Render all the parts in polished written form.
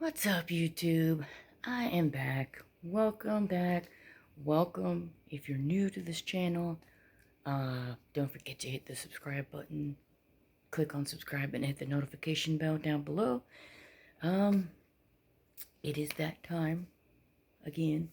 What's up, YouTube? I am back. Welcome back. Welcome. If you're new to this channel, don't forget to hit the subscribe button. Click on subscribe and hit the notification bell down below. It is that time again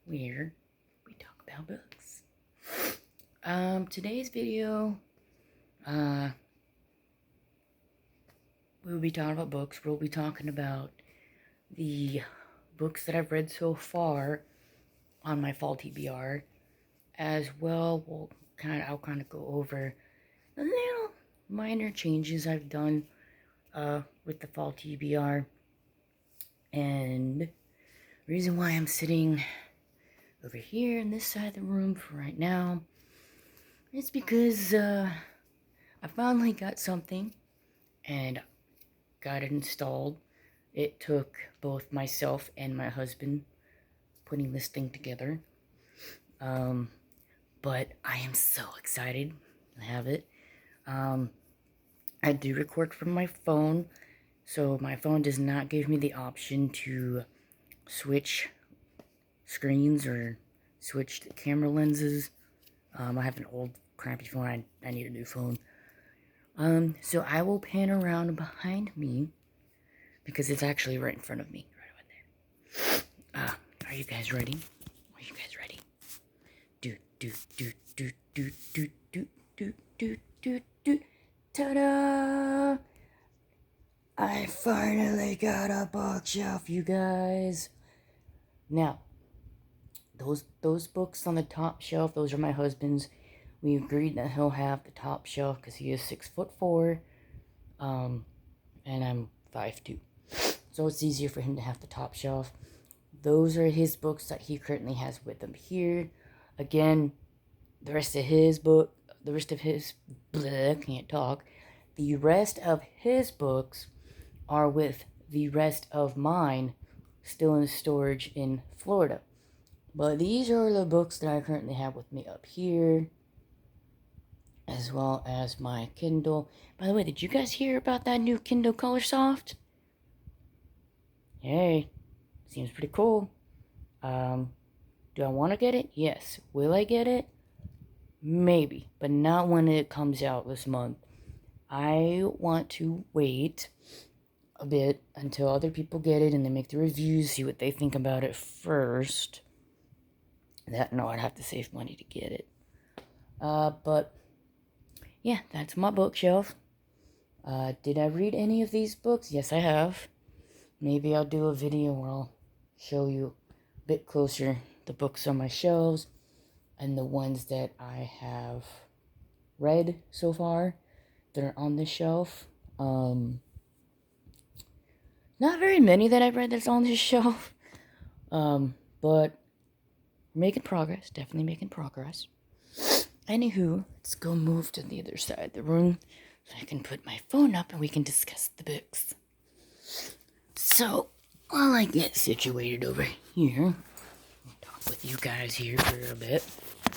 where we talk about books. Today's video, we'll be talking about books. We'll be talking about the books that I've read so far on my Fall TBR. As well, I'll kind of go over the little minor changes I've done with the Fall TBR. And the reason why I'm sitting over here in this side of the room for right now is because I finally got something and got it installed. It took both myself and my husband putting this thing together. But I am so excited to have it. I do record from my phone, so my phone does not give me the option to switch screens or switch the camera lenses. I have an old crappy phone. I need a new phone. So I will pan around behind me because it's actually right in front of me, right over there. Are you guys ready? Are you guys ready? Ta-da! I finally got a bookshelf, you guys. Now, those books on the top shelf, those are my husband's. We agreed that he'll have the top shelf because he is 6'4", and I'm 5'2", so it's easier for him to have the top shelf. Those are his books that he currently has with him here. Again, the rest of his books are with the rest of mine still in storage in Florida. But these are the books that I currently have with me up here, as well as my Kindle. By the way, did you guys hear about that new Kindle Color Soft? Hey, seems pretty cool. Do I want to get it? Yes. Will I get it? Maybe, but not when it comes out this month. I want to wait a bit until other people get it and they make the reviews, see what they think about it first. No, I'd have to save money to get it. But yeah, that's my bookshelf. Did I read any of these books? Yes, I have. Maybe I'll do a video where I'll show you a bit closer the books on my shelves and the ones that I have read so far that are on this shelf. Not very many that I've read that's on this shelf. But making progress, definitely making progress. Anywho, let's go move to the other side of the room so I can put my phone up and we can discuss the books. So, while I get situated over here, I'll talk with you guys here for a bit.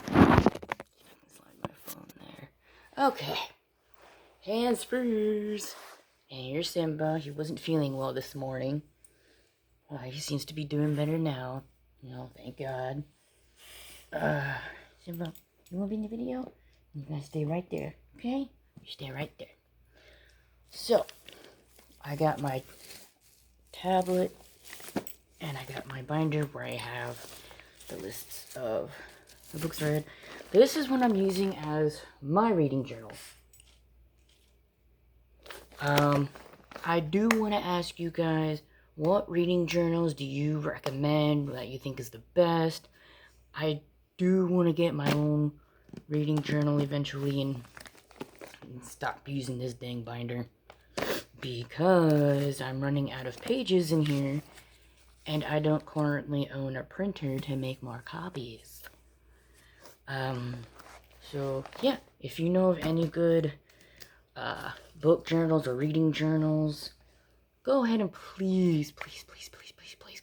Slide my phone there. Okay. Hands first. And here's Simba. He wasn't feeling well this morning. He seems to be doing better now. Thank God. Simba, you want to be in the video? You gotta stay right there, okay? You stay right there. So, I got my tablet, and I got my binder where I have the lists of the books read. This is what I'm using as my reading journal. I do want to ask you guys, what reading journals do you recommend that you think is the best? I do want to get my own reading journal eventually and stop using this dang binder because I'm running out of pages in here and I don't currently own a printer to make more copies. So yeah, if you know of any good book journals or reading journals, go ahead and please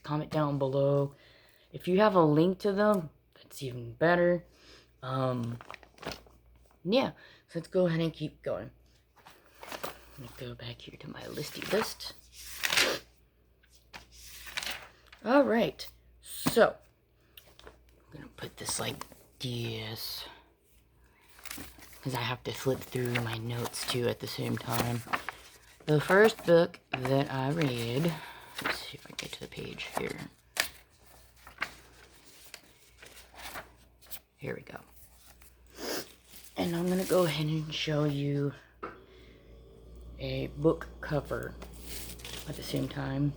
comment down below. If you have a link to them, that's even better. Yeah, so let's go ahead and keep going. Let me go back here to my listy list. Alright, so I'm gonna put this like this because I have to flip through my notes too at the same time. The first book that I read, let's see if I get to the page here. Here we go. And I'm gonna go ahead and show you a book cover at the same time.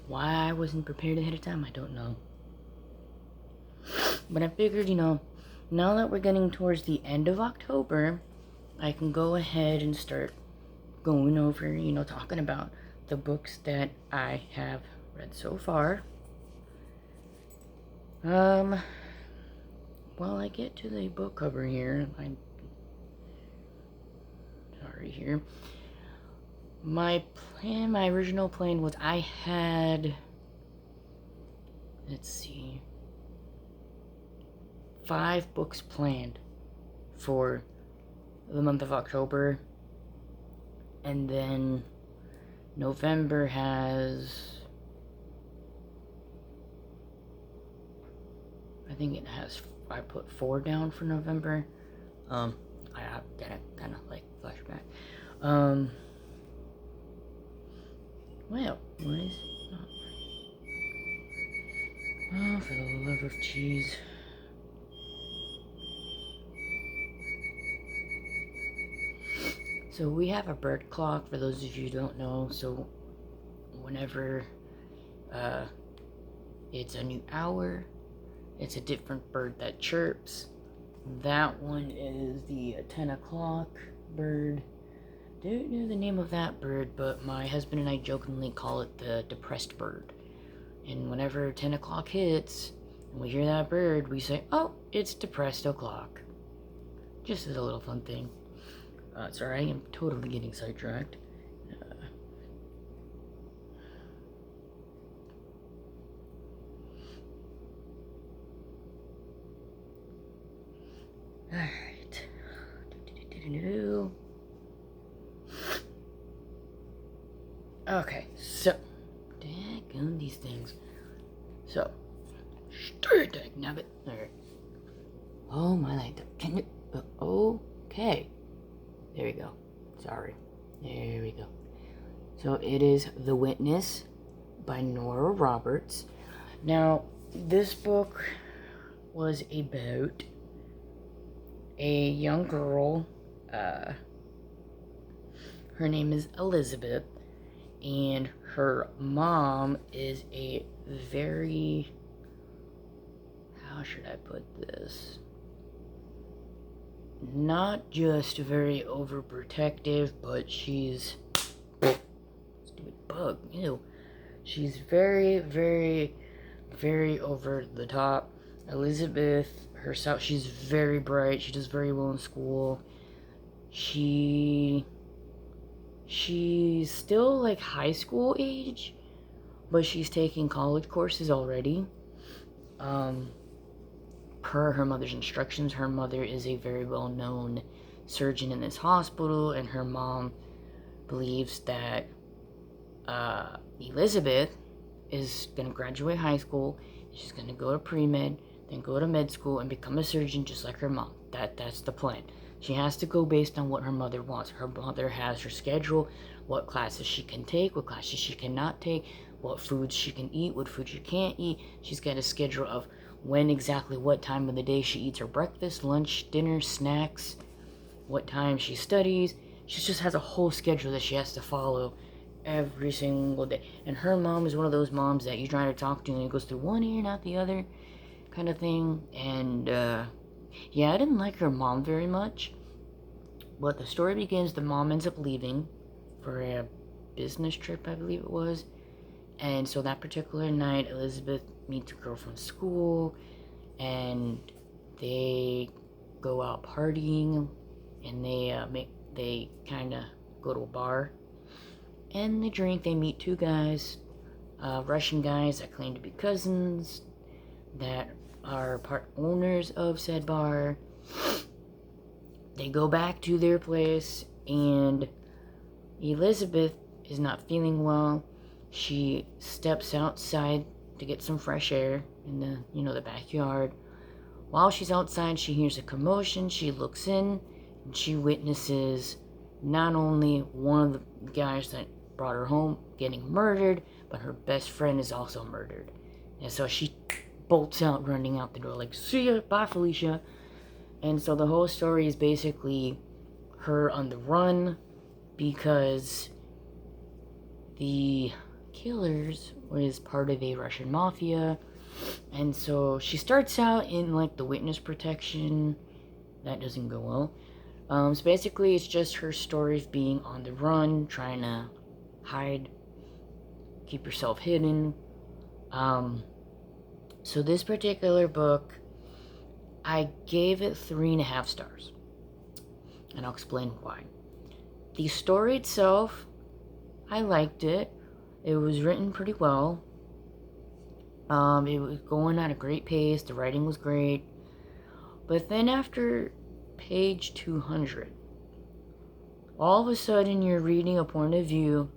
Why I wasn't prepared ahead of time, I don't know. But I figured, now that we're getting towards the end of October, I can go ahead and start going over, talking about the books that I have read so far. While I get to the book cover here, my original plan was I had, let's see, 5 books planned for the month of October, and then November has, I put 4 down for November. I gotta kind of like flashback. Well, what is not? Oh, for the love of cheese. So we have a bird clock, for those of you who don't know. So whenever it's a new hour, it's a different bird that chirps. That one is the 10 o'clock bird. Don't know the name of that bird, but my husband and I jokingly call it the depressed bird. And whenever 10 o'clock hits and we hear that bird, we say, oh, it's depressed o'clock. Just as a little fun thing. Sorry, I am totally getting sidetracked. Alright. Okay, so. Daggone these things. So. Dagnabbit. Alright. Oh my light. Can you. Okay. There we go. Sorry. There we go. So it is The Witness by Nora Roberts. Now, this book was about a young girl. Her name is Elizabeth, and her mom is a very, how should I put this? Not just very overprotective, but she's, stupid bug, she's very, very, very over the top. Elizabeth herself, she's very bright, she does very well in school. She's still like high school age, but she's taking college courses already. Per her mother's instructions, her mother is a very well-known surgeon in this hospital, and her mom believes that Elizabeth is going to graduate high school, she's going to go to pre-med, then go to med school and become a surgeon just like her mom. That's the plan. She has to go based on what her mother wants. Her mother has her schedule, what classes she can take, what classes she cannot take, what foods she can eat, what foods she can't eat. She's got a schedule of what time of the day she eats her breakfast, lunch, dinner, snacks, what time she studies. She just has a whole schedule that she has to follow every single day. And her mom is one of those moms that you try to talk to and it goes through one ear, not the other, kind of thing. And yeah, I didn't like her mom very much. But the story begins, the mom ends up leaving for a business trip, I believe it was. And so that particular night, Elizabeth meets a girl from school, and they go out partying, and they kind of go to a bar, and they drink. They meet 2 guys, Russian guys that claim to be cousins, that are part owners of said bar. They go back to their place, and Elizabeth is not feeling well. She steps outside to get some fresh air in the backyard. While she's outside, she hears a commotion. She looks in, and she witnesses not only one of the guys that brought her home getting murdered, but her best friend is also murdered. And so she bolts out, running out the door, like, see ya, bye, Felicia. And so the whole story is basically her on the run because the killers was part of a Russian mafia. And so she starts out in like the witness protection. That doesn't go well. So basically it's just her story of being on the run, trying to hide, keep yourself hidden. So this particular book, I gave it 3.5 stars. And I'll explain why. The story itself, I liked it. It was written pretty well. It was going at a great pace. The writing was great. But then after page 200, all of a sudden you're reading a point of view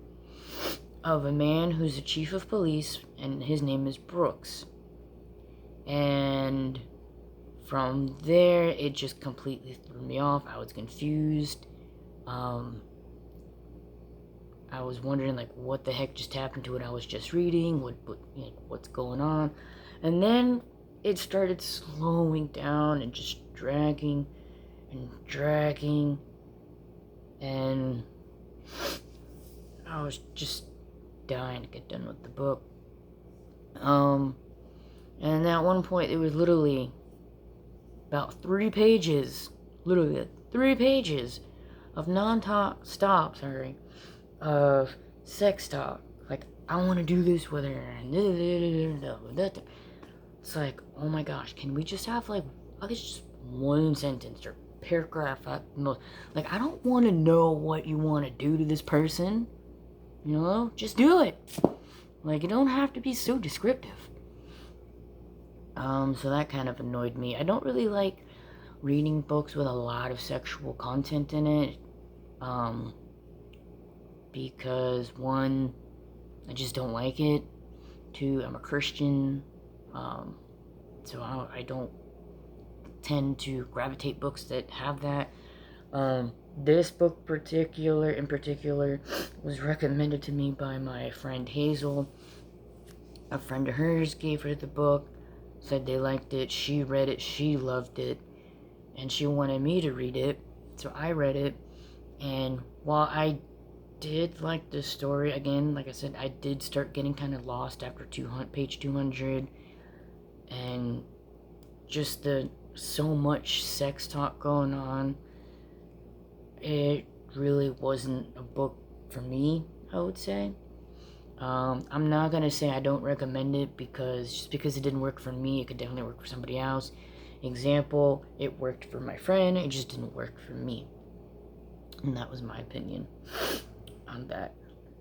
of a man who's the chief of police, and his name is Brooks. And from there, it just completely threw me off. I was confused. I was wondering, like, what the heck just happened to what I was just reading? What's going on? And then it started slowing down and just dragging and dragging. And I was just dying to get done with the book. And at one point, it was literally about 3 pages, literally 3 pages of non-stop, of sex talk. Like, I want to do this with her, and it's like, oh my gosh, can we just have like, I guess just one sentence or paragraph at most? Like, I don't want to know what you want to do to this person, just do it. Like, you don't have to be so descriptive. So that kind of annoyed me. I don't really like reading books with a lot of sexual content in it. Because 1, I just don't like it. 2, I'm a Christian. So I don't tend to gravitate books that have that. This book in particular was recommended to me by my friend Hazel. A friend of hers gave her the book, said they liked it, she read it, she loved it, and she wanted me to read it, so I read it. And while I did like the story, again, like I said, I did start getting kind of lost after page 200, and just the so much sex talk going on, it really wasn't a book for me, I would say. I'm not gonna say I don't recommend it, because just because it didn't work for me, it could definitely work for somebody else. Example, it worked for my friend, it just didn't work for me. And that was my opinion on that.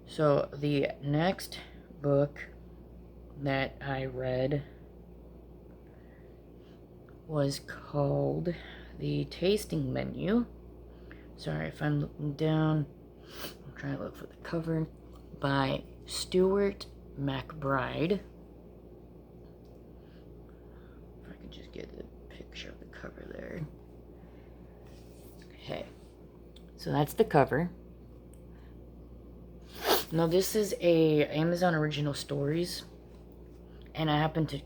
So the next book that I read was called The Tasting Menu. Sorry if I'm looking down. I'm trying to look for the cover. By Stuart McBride. If I could just get the picture of the cover there. Okay. So that's the cover. Now this is a Amazon Original Stories, and I happened to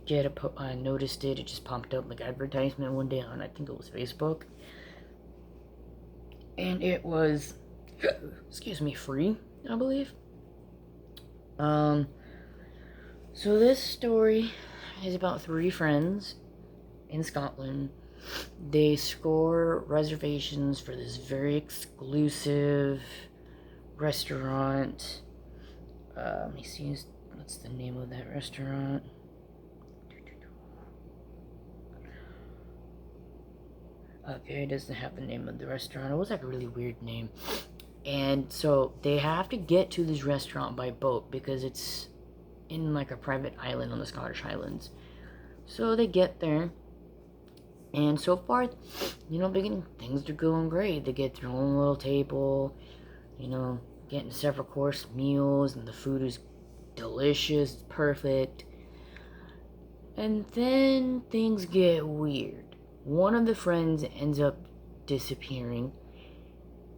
I noticed it. It just popped up like advertisement one day on, I think it was Facebook, and it was, excuse me, free, I believe. So this story is about 3 friends in Scotland. They score reservations for this very exclusive restaurant. Let me see, what's the name of that restaurant? Okay, it doesn't have the name of the restaurant. It was like a really weird name. And so they have to get to this restaurant by boat because it's in like a private island on the Scottish Highlands. So they get there, and so far, beginning, things are going great. They get their own little table, getting several course meals, and the food is delicious, perfect. And then things get weird. One of the friends ends up disappearing,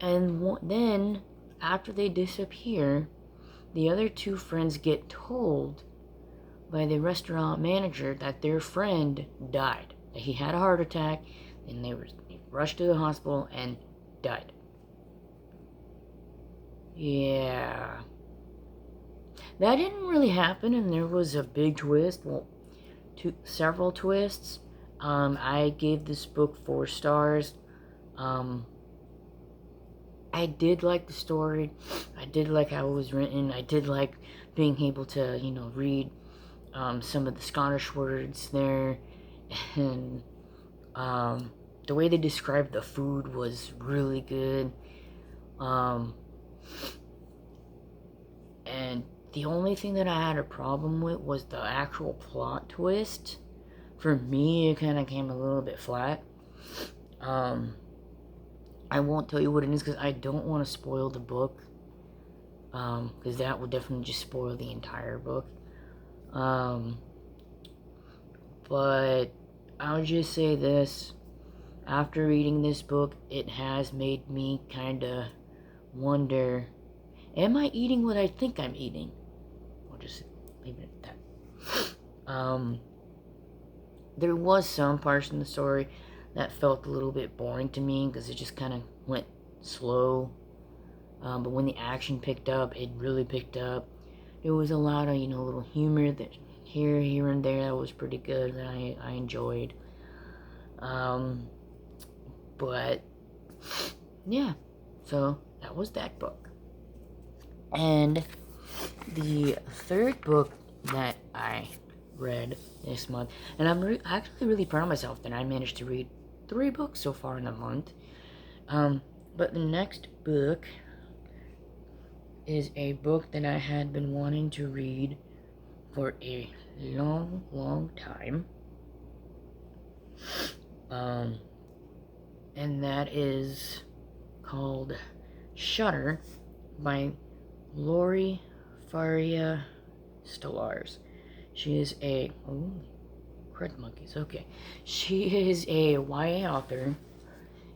and then after they disappear, the other two friends get told by the restaurant manager that their friend died. That he had a heart attack, and they rushed to the hospital and died. Yeah. That didn't really happen, and there was a big twist. Well, several twists. I gave this book 4 stars. I did like the story. I did like how it was written. I did like being able to, read some of the Scottish words there. And the way they described the food was really good. And the only thing that I had a problem with was the actual plot twist. For me, it kind of came a little bit flat. I won't tell you what it is because I don't want to spoil the book. Because that would definitely just spoil the entire book. But I'll just say this. After reading this book, it has made me kind of wonder, am I eating what I think I'm eating? I'll just leave it at that. There was some parts in the story that felt a little bit boring to me because it just kind of went slow. But when the action picked up, it really picked up. There was a lot of, little humor that here and there that was pretty good that I enjoyed. But yeah, so that was that book. And the third book that I read this month, and I'm actually really proud of myself that I managed to read 3 books so far in a month. But the next book is a book that I had been wanting to read for a long time. And that is called Shutter by Lori Faria Stellars. She is a... Oh, crud monkeys. Okay. She is a YA author,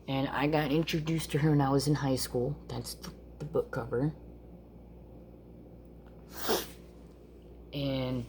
and I got introduced to her when I was in high school. That's the book cover. And